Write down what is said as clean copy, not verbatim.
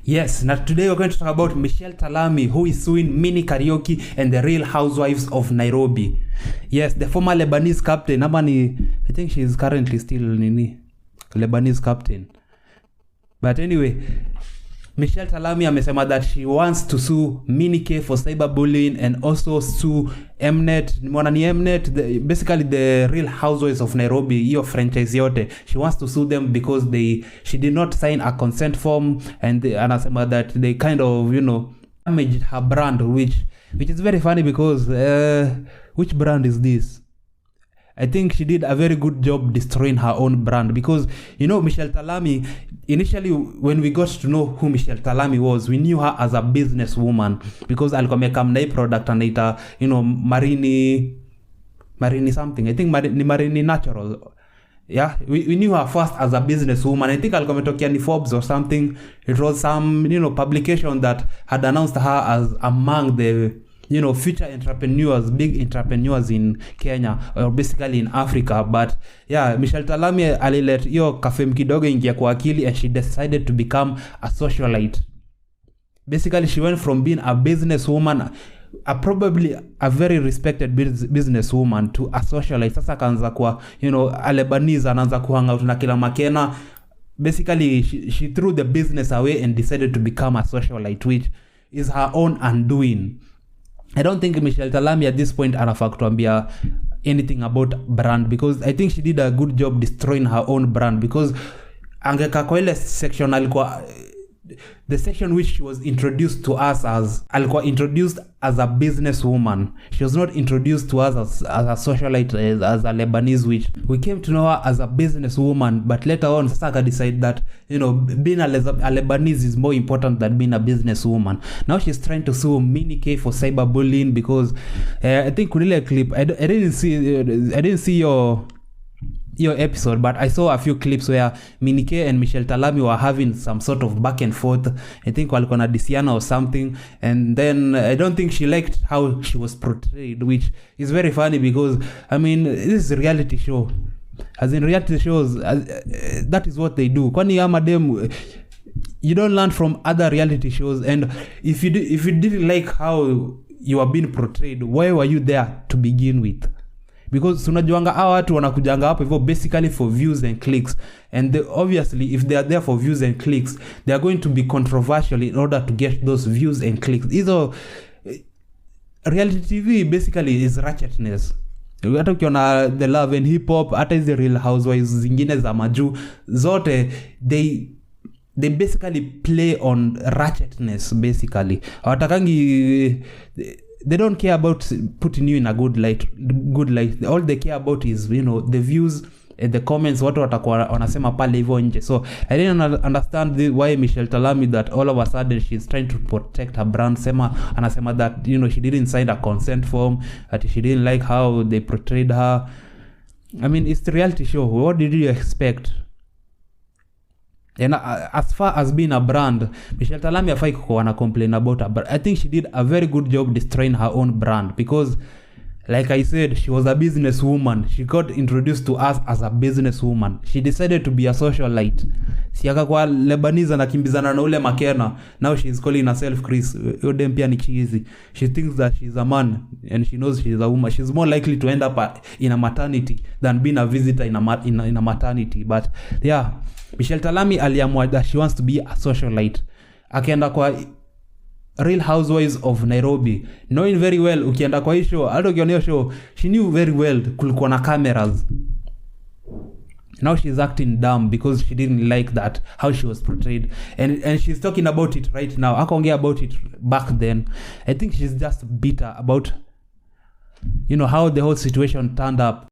Yes, now today we're going to talk about Michelle Ntalami, who is suing Minnie, Kariuki, and the Real Housewives of Nairobi. Yes, the former Lebanese captain. I think she is currently still Lebanese captain. But anyway, Michelle Ntalami amesema that she wants to sue Minnie K for cyberbullying and also sue Mnet, basically the Real Housewives of Nairobi, hiyo franchise yote. She wants to sue them because she did not sign a consent form, and anasema that they kind of, damaged her brand, which is very funny because which brand is this? I think she did a very good job destroying her own brand because, Michelle Ntalami, initially when we got to know who Michelle Ntalami was, we knew her as a businesswoman because alikuwa ameka product anaita, Marini something. I think Marini Natural. Yeah, we knew her first as a businesswoman. I think alikuwa ametokia ni Forbes or something. It was some, publication that had announced her as among the future entrepreneurs, big entrepreneurs in Kenya or basically in Africa. But yeah, Michelle Ntalami alilet hiyo kafem kidogo ingia kwa akili and she decided to become a socialite. Basically, she went from being a businesswoman, probably a very respected businesswoman, to a socialite. Sasa kaanza kwa, a Lebanese anaanza kuhang out na kila makena. Basically, she threw the business away and decided to become a socialite, which is her own undoing. I don't think Michelle Ntalami at this point anafaa kutuambia anything about brand because I think she did a good job destroying her own brand because angeka kwa ile section alikuwa the section which she was introduced to us as alikuwa introduced as a businesswoman. She was not introduced to us as a socialite, as a Lebanese, which we came to know her as a businesswoman, but later on Saka decided that being a Lebanese is more important than being a businesswoman. Now she's trying to sue Minnie K for cyberbullying because I think kunile clip I didn't see your episode, but I saw a few clips where Minnie K and Michelle Ntalami were having some sort of back and forth. I think walikuwa na disiana or something, and then I don't think she liked how she was portrayed, which is very funny because this is a reality show. As in reality shows, that is what they do. Kwani ama dem, you don't learn from other reality shows, and if you didn't like how you are being portrayed, why were you there to begin with? Because tunajuanga hawa watu wanakujanga hapo hivyo basically for views and clicks, and obviously if they are there for views and clicks, they are going to be controversial in order to get those views and clicks. Reality TV basically is ratchetness. Hata ukiona the Love and Hip Hop, hata hizi Real Housewives zingine za majuu zote, they basically play on ratchetness basically. Hawatakangi, they don't care about putting you in a good light. All they care about is the views and the comments, watu watakuwa wanasema pale hivyo nje. So I didn't understand why Michelle Ntalami that all of a sudden she's trying to protect her brand. Anasema that she didn't sign a consent form, that she didn't like how they portrayed her. It's the reality show. What did you expect? And as far as being a brand, Michelle Ntalami afai kuwa na complain about her, but I think she did a very good job destroying her own brand because, like I said, she was a businesswoman. She got introduced to us as a businesswoman. She decided to be a socialite. Siaka kwa Lebanese anakimbizana na ule makena. Now she is calling herself Chris. Yodem pia ni cheesy. She thinks that she's a man and she knows she's a woman. She's more likely to end up in a maternity than being a visitor in a maternity. But yeah, Michelle Ntalami aliamua that she wants to be a socialite. Akaenda kwa Real Housewives of Nairobi, knowing very well ukienda kwa hii show, hata ukiona hiyo show, she knew very well kulikuwa na cameras. Now she's acting dumb because she didn't like that how she was portrayed, and she's talking about it right now. Akaongea about it back then. I think she's just bitter about how the whole situation turned up.